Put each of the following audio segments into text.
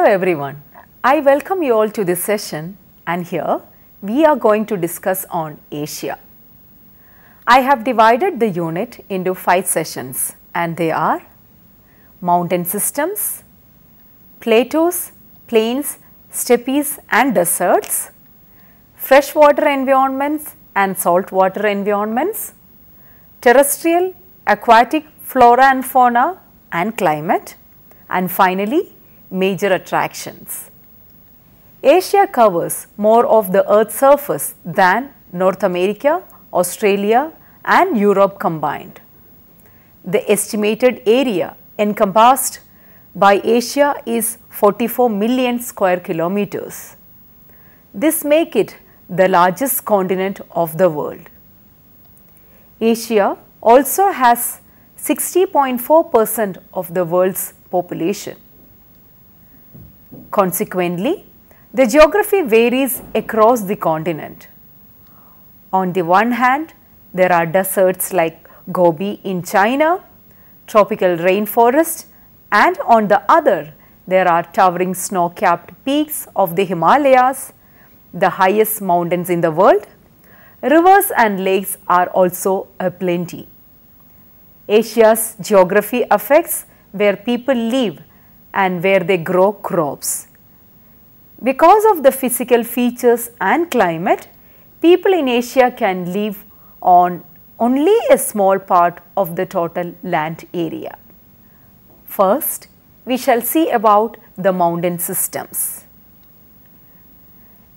everyone, I welcome you all to this session, and here we are going to discuss on Asia. I have divided the unit into 5 sessions, and they are mountain systems, plateaus, plains, steppes and deserts, freshwater environments and saltwater environments, terrestrial, aquatic, flora and fauna and climate, and finally major attractions. Asia covers more of the Earth's surface than North America, Australia and Europe combined. The estimated area encompassed by Asia is 44 million square kilometers. This makes it the largest continent of the world. Asia also has 60.4% of the world's population. Consequently, the geography varies across the continent. On the one hand, there are deserts like Gobi in China, tropical rainforest, and on the other, there are towering snow-capped peaks of the Himalayas, the highest mountains in the world. Rivers and lakes are also aplenty. Asia's geography affects where people live and where they grow crops. Because of the physical features and climate, people in Asia can live on only a small part of the total land area. First, we shall see about the mountain systems.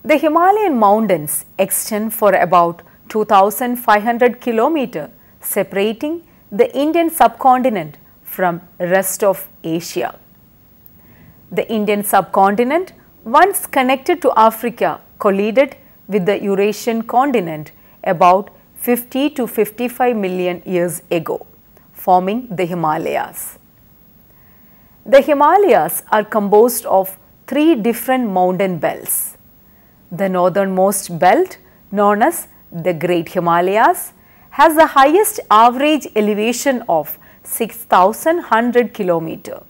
The Himalayan mountains extend for about 2,500 kilometers, separating the Indian subcontinent from rest of Asia. The Indian subcontinent, once connected to Africa, collided with the Eurasian continent about 50 to 55 million years ago, forming the Himalayas. The Himalayas are composed of 3 different mountain belts. The northernmost belt, known as the Great Himalayas, has the highest average elevation of 6,100 kilometers.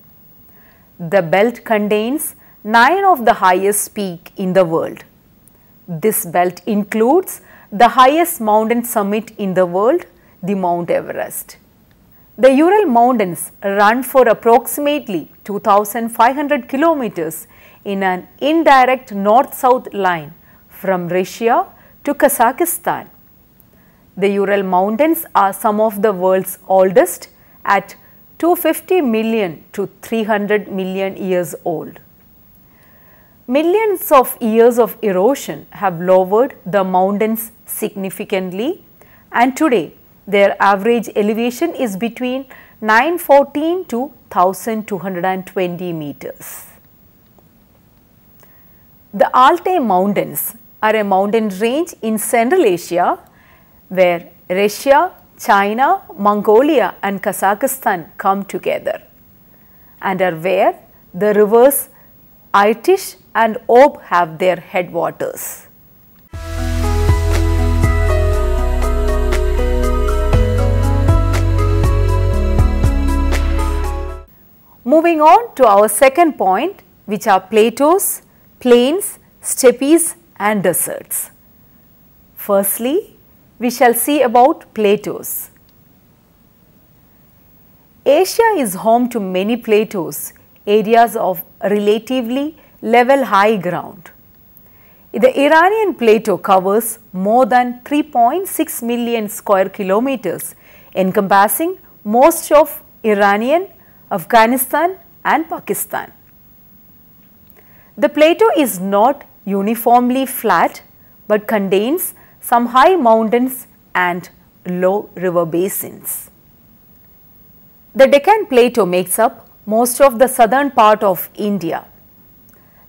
The belt contains 9 of the highest peaks in the world. This belt includes the highest mountain summit in the world, the Mount Everest. The Ural Mountains run for approximately 2,500 kilometers in an indirect north-south line from Russia to Kazakhstan. The Ural Mountains are some of the world's oldest at 250 million to 300 million years old. Millions of years of erosion have lowered the mountains significantly, and today their average elevation is between 914 to 1220 meters. The Altai Mountains are a mountain range in Central Asia where Russia, China, Mongolia and Kazakhstan come together, and are where the rivers Irtysh and Ob have their headwaters. Moving on to our second point, which are plateaus, plains, steppes and deserts. Firstly, we shall see about plateaus. Asia is home to many plateaus, areas of relatively level high ground. The Iranian plateau covers more than 3.6 million square kilometers, encompassing most of Iranian, Afghanistan and Pakistan. The plateau is not uniformly flat but contains some high mountains and low river basins. The Deccan Plateau makes up most of the southern part of India.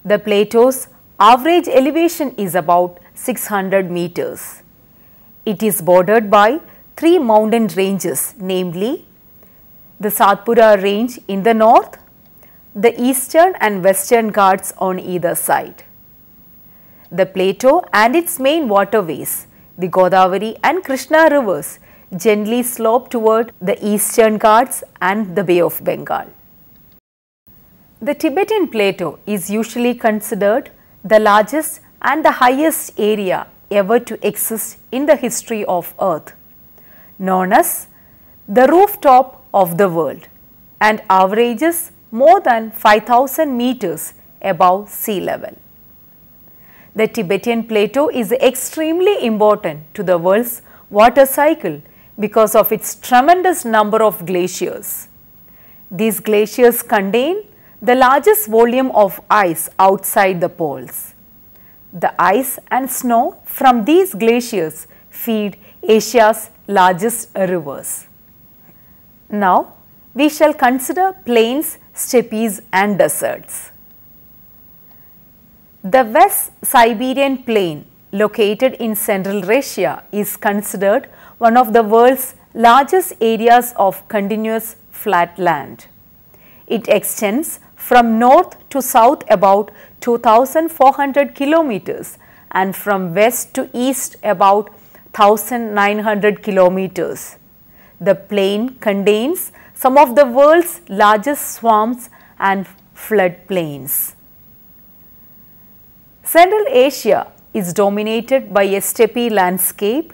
The plateau's average elevation is about 600 meters. It is bordered by 3 mountain ranges, namely the Satpura range in the north, the eastern and western Ghats on either side. The plateau and its main waterways, the Godavari and Krishna rivers, gently slope toward the eastern Ghats and the Bay of Bengal. The Tibetan Plateau is usually considered the largest and the highest area ever to exist in the history of Earth, known as the rooftop of the world, and averages more than 5,000 meters above sea level. The Tibetan Plateau is extremely important to the world's water cycle because of its tremendous number of glaciers. These glaciers contain the largest volume of ice outside the poles. The ice and snow from these glaciers feed Asia's largest rivers. Now, we shall consider plains, steppes and deserts. The West Siberian Plain, located in Central Russia, is considered one of the world's largest areas of continuous flat land. It extends from north to south about 2,400 kilometers and from west to east about 1,900 kilometers. The plain contains some of the world's largest swamps and floodplains. Central Asia is dominated by a steppe landscape,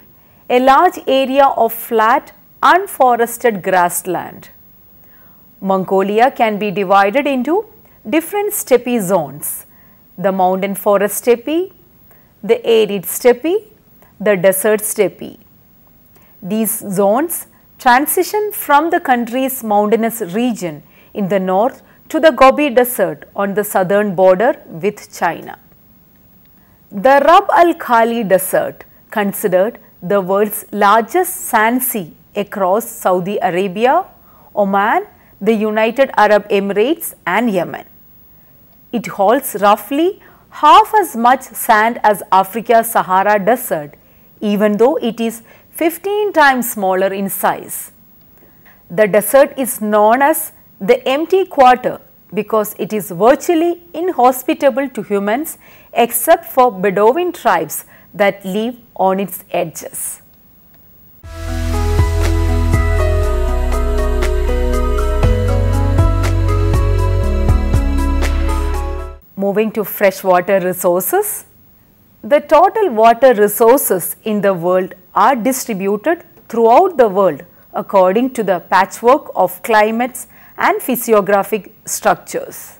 a large area of flat, unforested grassland. Mongolia can be divided into different steppe zones: the mountain forest steppe, the arid steppe, the desert steppe. These zones transition from the country's mountainous region in the north to the Gobi Desert on the southern border with China. The Rab al Khali Desert, considered the world's largest sand sea across Saudi Arabia, Oman, the United Arab Emirates and Yemen. It holds roughly half as much sand as Africa's Sahara Desert, even though it is 15 times smaller in size. The desert is known as the empty quarter because it is virtually inhospitable to humans except for Bedouin tribes that live on its edges. Moving to freshwater resources, the total water resources in the world are distributed throughout the world according to the patchwork of climates and physiographic structures.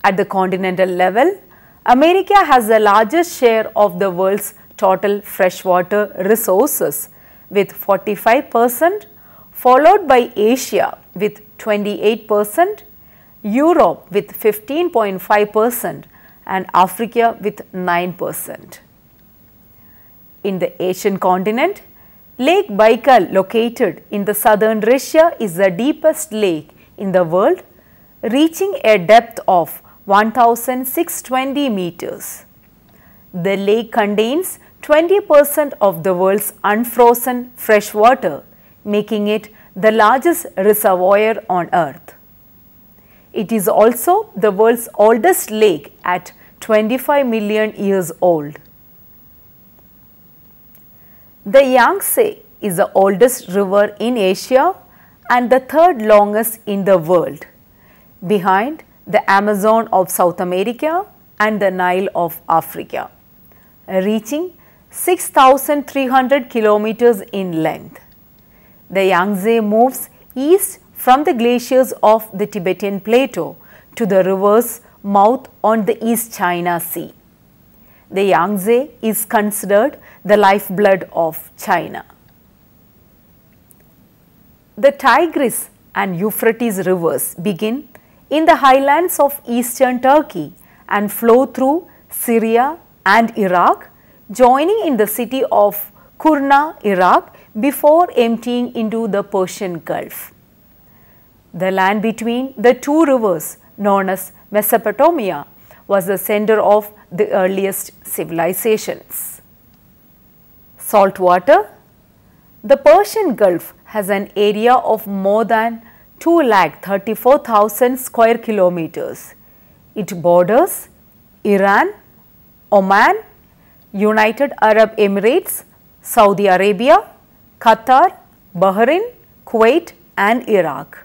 At the continental level, America has the largest share of the world's total freshwater resources with 45%, followed by Asia with 28%, Europe with 15.5% and Africa with 9%. In the Asian continent, Lake Baikal, located in the southern Russia, is the deepest lake in the world, reaching a depth of 1,620 meters. The lake contains 20% of the world's unfrozen fresh water, making it the largest reservoir on earth. It is also the world's oldest lake at 25 million years old. The Yangtze is the oldest river in Asia and the third longest in the world, behind the Amazon of South America and the Nile of Africa, reaching 6,300 kilometers in length. The Yangtze moves east from the glaciers of the Tibetan Plateau to the river's mouth on the East China Sea. The Yangtze is considered the lifeblood of China. The Tigris and Euphrates rivers begin in the highlands of eastern Turkey and flow through Syria and Iraq, joining in the city of Kurna, Iraq, before emptying into the Persian Gulf. The land between the two rivers, known as Mesopotamia, was the center of the earliest civilizations. Saltwater. The Persian Gulf has an area of more than 234,000 square kilometers. It borders Iran, Oman, United Arab Emirates, Saudi Arabia, Qatar, Bahrain, Kuwait and Iraq.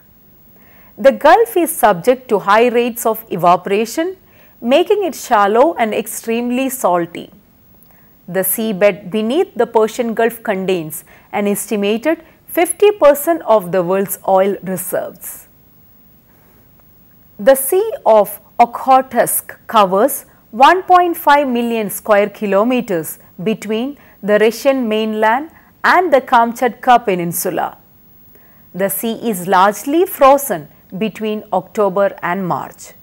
The Gulf is subject to high rates of evaporation, making it shallow and extremely salty. The seabed beneath the Persian Gulf contains an estimated 50% of the world's oil reserves. The Sea of Okhotsk covers 1.5 million square kilometers between the Russian mainland and the Kamchatka Peninsula. The sea is largely frozen between October and March.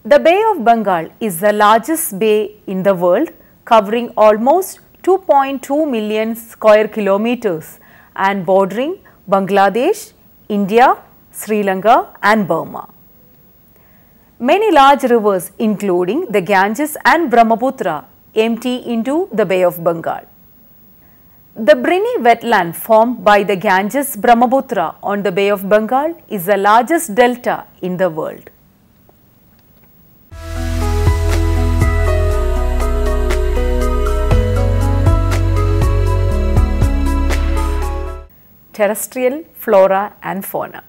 The Bay of Bengal is the largest bay in the world, covering almost 2.2 million square kilometers and bordering Bangladesh, India, Sri Lanka and Burma. Many large rivers including the Ganges and Brahmaputra empty into the Bay of Bengal. The briny wetland formed by the Ganges Brahmaputra on the Bay of Bengal is the largest delta in the world. Terrestrial flora and fauna.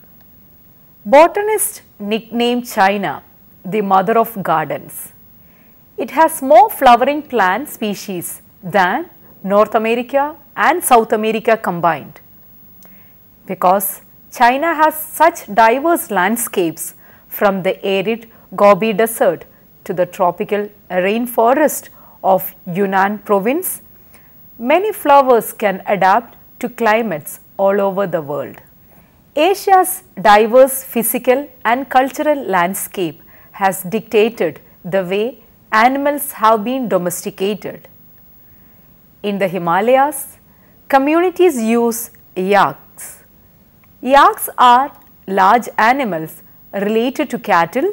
Botanists nickname China the mother of gardens. It has more flowering plant species than North America and South America combined. Because China has such diverse landscapes, from the arid Gobi Desert to the tropical rainforest of Yunnan province, many flowers can adapt to climates all over the world. Asia's diverse physical and cultural landscape has dictated the way animals have been domesticated. In the Himalayas, communities use yaks. Yaks are large animals related to cattle,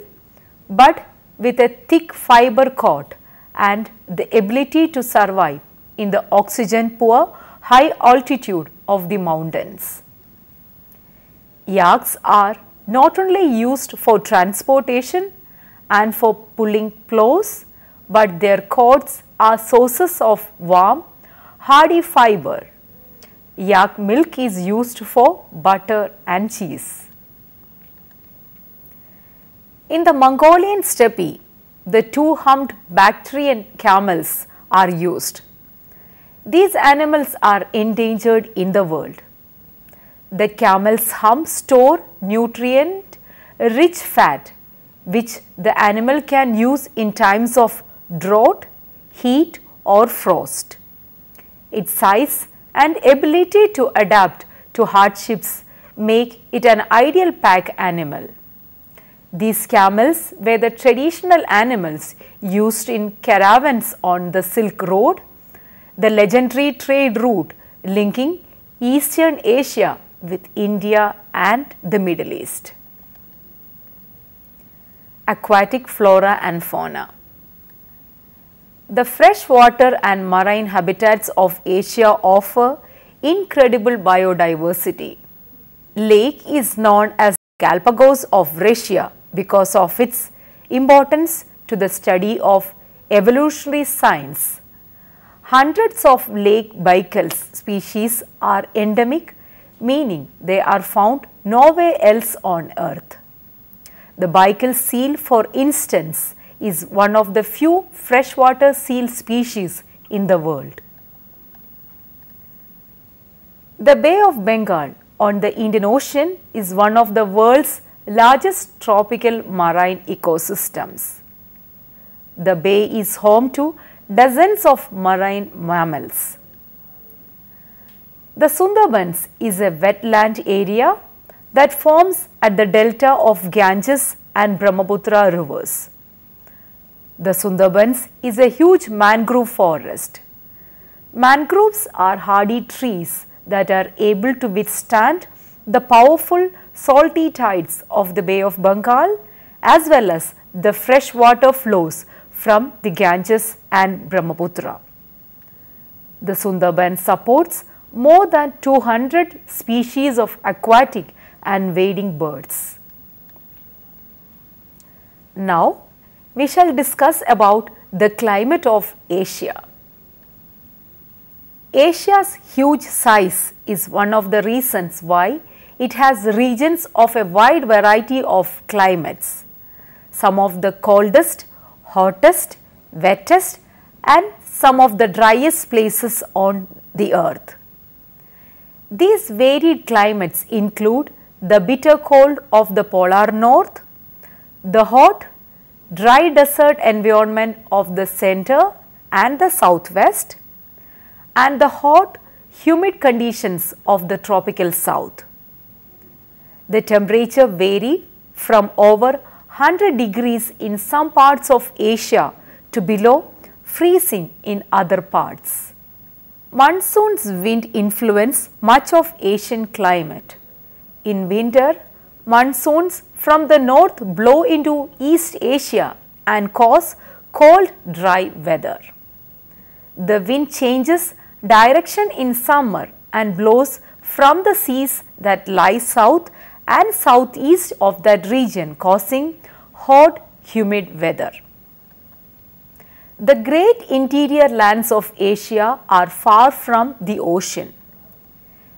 but with a thick fiber coat and the ability to survive in the oxygen-poor high altitude of the mountains. Yaks are not only used for transportation and for pulling plows, but their coats are sources of warm, hardy fiber. Yak milk is used for butter and cheese. In the Mongolian steppe, the two-humped Bactrian camels are used. These animals are endangered in the world. The camel's hump store nutrient-rich fat, which the animal can use in times of drought, heat or frost. Its size and ability to adapt to hardships make it an ideal pack animal. These camels were the traditional animals used in caravans on the Silk Road, the legendary trade route linking Eastern Asia with India and the Middle East. Aquatic flora and fauna. The freshwater and marine habitats of Asia offer incredible biodiversity. Lake is known as Galapagos of Russia because of its importance to the study of evolutionary science. Hundreds of lake bivalves species are endemic, meaning they are found nowhere else on earth. The bivalve seal, for instance, is one of the few freshwater seal species in the world. The Bay of Bengal on the Indian Ocean is one of the world's largest tropical marine ecosystems. The bay is home to dozens of marine mammals. The Sundarbans is a wetland area that forms at the delta of Ganges and Brahmaputra rivers. The Sundarbans is a huge mangrove forest. Mangroves are hardy trees that are able to withstand the powerful salty tides of the Bay of Bengal as well as the freshwater flows from the Ganges and Brahmaputra. The Sundarban supports more than 200 species of aquatic and wading birds. Now, we shall discuss about the climate of Asia. Asia's huge size is one of the reasons why it has regions of a wide variety of climates, some of the coldest, hottest, wettest and some of the driest places on the earth. These varied climates include the bitter cold of the polar north, the hot, dry desert environment of the center and the southwest, and the hot, humid conditions of the tropical south. The temperature vary from over 100 degrees in some parts of Asia to below freezing in other parts. Monsoon's wind influence much of Asian climate. In winter, monsoons from the north blow into East Asia and cause cold, dry weather. The wind changes direction in summer and blows from the seas that lie south and southeast of that region, causing hot, humid weather. The great interior lands of Asia are far from the ocean.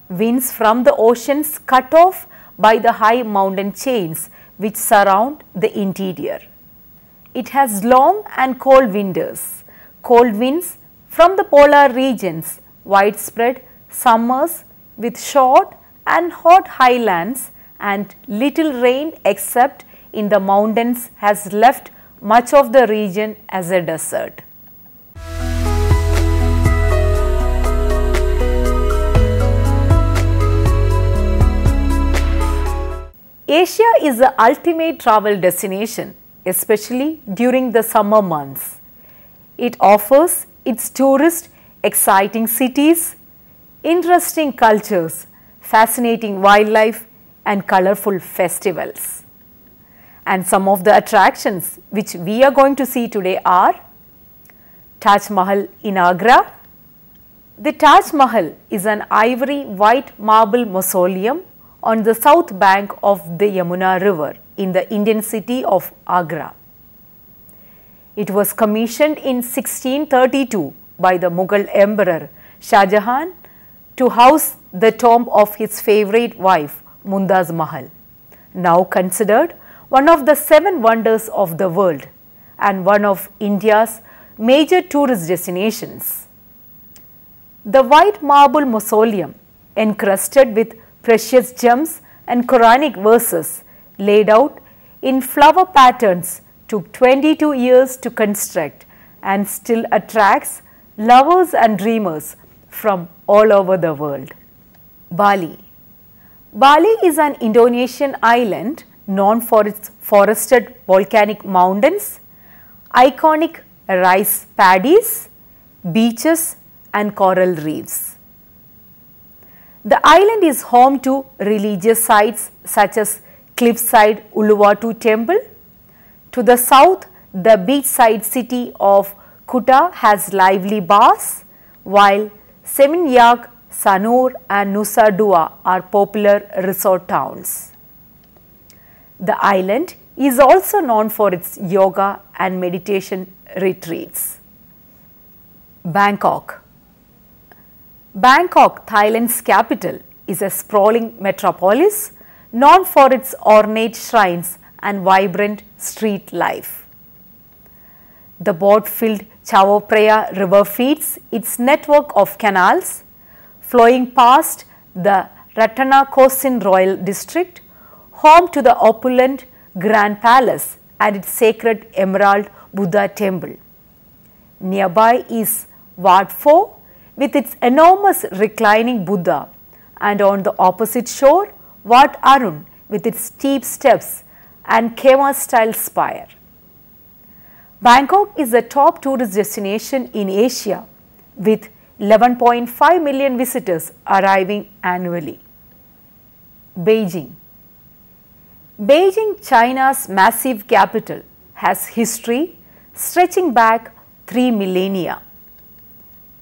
Winds from the oceans cut off by the high mountain chains which surround the interior. It has long and cold winters, cold winds from the polar regions, widespread summers with short and hot highlands, and little rain except in the mountains has left much of the region as a desert. Asia is the ultimate travel destination, especially during the summer months. It offers its tourists exciting cities, interesting cultures, fascinating wildlife and colorful festivals. And some of the attractions which we are going to see today are Taj Mahal in Agra. The Taj Mahal is an ivory white marble mausoleum on the south bank of the Yamuna river in the Indian city of Agra. It was commissioned in 1632 by the Mughal Emperor Shah Jahan to house the tomb of his favorite wife Mumtaz Mahal, now considered one of the 7 wonders of the world and one of India's major tourist destinations. The white marble mausoleum, encrusted with precious gems and Quranic verses laid out in flower patterns, took 22 years to construct and still attracts lovers and dreamers from all over the world. Bali. Bali is an Indonesian island known for its forested volcanic mountains, iconic rice paddies, beaches and coral reefs. The island is home to religious sites such as cliffside Uluwatu temple. To the south, the beachside city of Kuta has lively bars, while Seminyak, Sanur and Nusa Dua are popular resort towns. The island is also known for its yoga and meditation retreats. Bangkok. Bangkok, Thailand's capital, is a sprawling metropolis known for its ornate shrines and vibrant street life. The boat-filled Chao Phraya river feeds its network of canals flowing past the Ratanakosin Royal District, home to the opulent Grand Palace and its sacred Emerald Buddha temple. Nearby is Wat Pho with its enormous reclining Buddha, and on the opposite shore Wat Arun with its steep steps and Khmer-style spire. Bangkok is the top tourist destination in Asia with 11.5 million visitors arriving annually. Beijing. Beijing, China's massive capital, has history stretching back 3 millennia.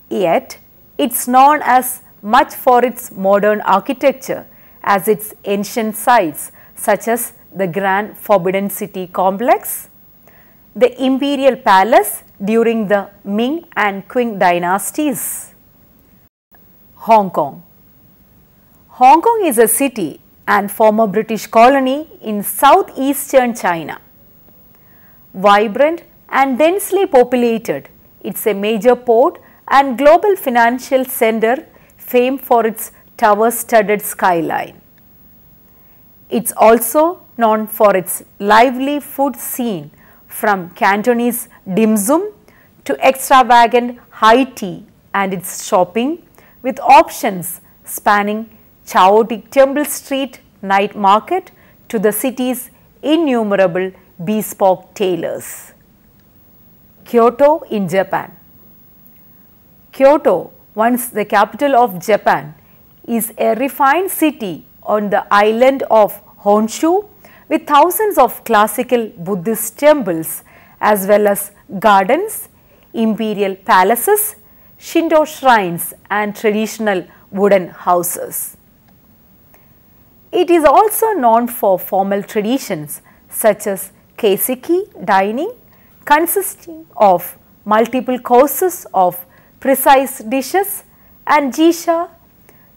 Yet, it is known as much for its modern architecture as its ancient sites such as the Grand Forbidden City complex, the Imperial Palace during the Ming and Qing dynasties. Hong Kong. Hong Kong is a city and former British colony in southeastern China. Vibrant and densely populated, it's a major port and global financial center famed for its tower-studded skyline. It's also known for its lively food scene, from Cantonese dim sum to extravagant high tea, and its shopping with options spanning chaotic Temple Street night market to the city's innumerable bespoke tailors. Kyoto in Japan. Kyoto, once the capital of Japan, is a refined city on the island of Honshu with thousands of classical Buddhist temples as well as gardens, imperial palaces, Shinto shrines and traditional wooden houses. It is also known for formal traditions such as keiseki dining, consisting of multiple courses of precise dishes, and geisha,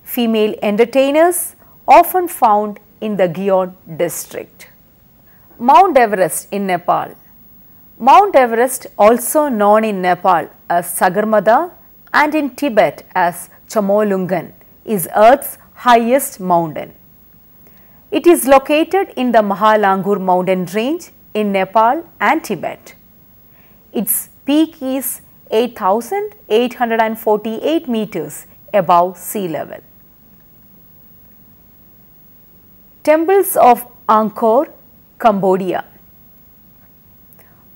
female entertainers often found in the Gyeong district. Mount Everest in Nepal. Mount Everest, also known in Nepal as Sagarmatha and in Tibet as Chomolungun, is Earth's highest mountain. It is located in the Mahal mountain range in Nepal and Tibet. Its peak is 8,848 meters above sea level. Temples of Angkor, Cambodia.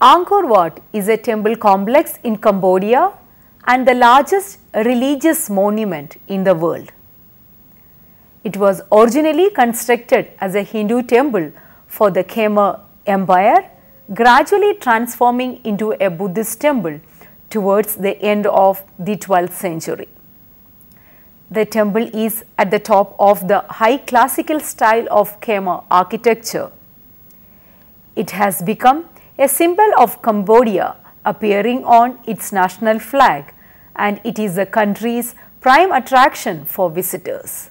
Angkor Wat is a temple complex in Cambodia and the largest religious monument in the world. It was originally constructed as a Hindu temple for the Khmer Empire, gradually transforming into a Buddhist temple towards the end of the 12th century. The temple is at the top of the high classical style of Khmer architecture. It has become a symbol of Cambodia, appearing on its national flag, and it is the country's prime attraction for visitors.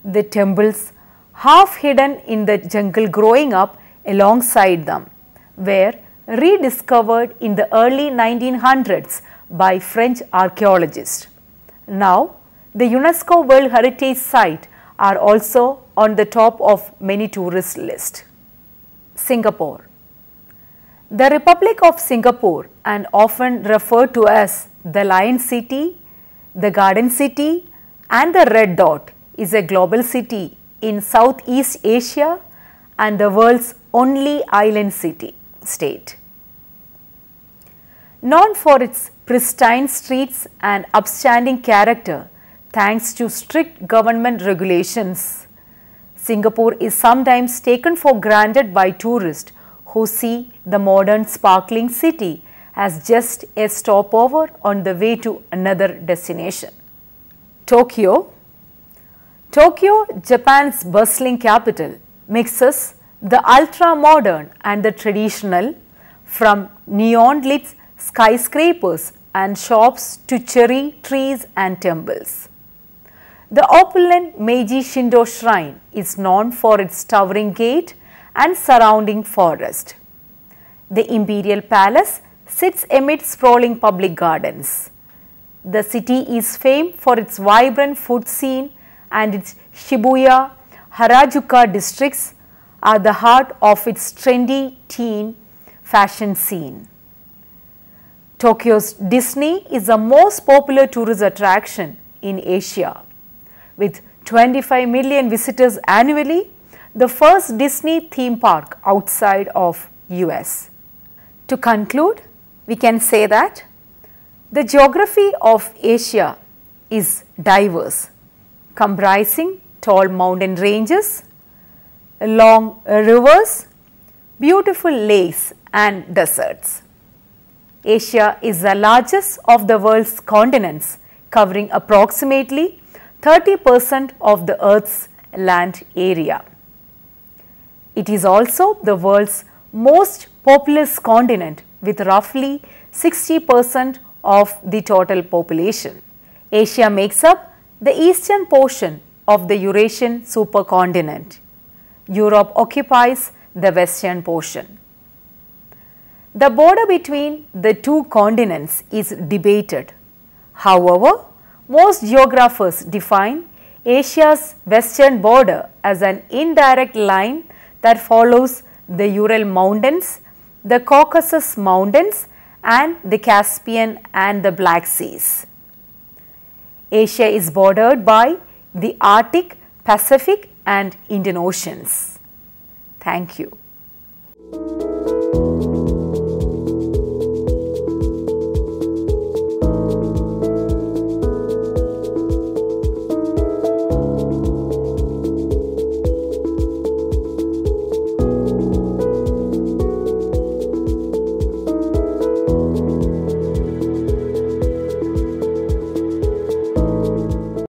The temples, half hidden in the jungle growing up alongside them, were rediscovered in the early 1900s by French archaeologists. Now, the UNESCO World Heritage Site are also on the top of many tourist lists. Singapore. The Republic of Singapore, and often referred to as the Lion City, the Garden City and the Red Dot, is a global city in Southeast Asia and the world's only island state. Known for its pristine streets and upstanding character thanks to strict government regulations, Singapore is sometimes taken for granted by tourists who see the modern sparkling city as just a stopover on the way to another destination. Tokyo. Tokyo, Japan's bustling capital, mixes the ultra-modern and the traditional, from neon-lit skyscrapers and shops to cherry trees and temples. The opulent Meiji Shinto Shrine is known for its towering gate and surrounding forest. The Imperial Palace sits amid sprawling public gardens. The city is famed for its vibrant food scene, and its Shibuya, Harajuku districts are the heart of its trendy teen fashion scene. Tokyo's Disney is the most popular tourist attraction in Asia. With 25 million visitors annually, the first Disney theme park outside of US. To conclude, we can say that the geography of Asia is diverse, comprising tall mountain ranges, long rivers, beautiful lakes and deserts. Asia is the largest of the world's continents, covering approximately 30% of the Earth's land area. It is also the world's most populous continent, with roughly 60% of the total population. Asia makes up the eastern portion of the Eurasian supercontinent. Europe occupies the western portion. The border between the two continents is debated. However, most geographers define Asia's western border as an indirect line that follows the Ural Mountains, the Caucasus Mountains, and the Caspian and the Black Seas. Asia is bordered by the Arctic, Pacific, and Indian Oceans. Thank you.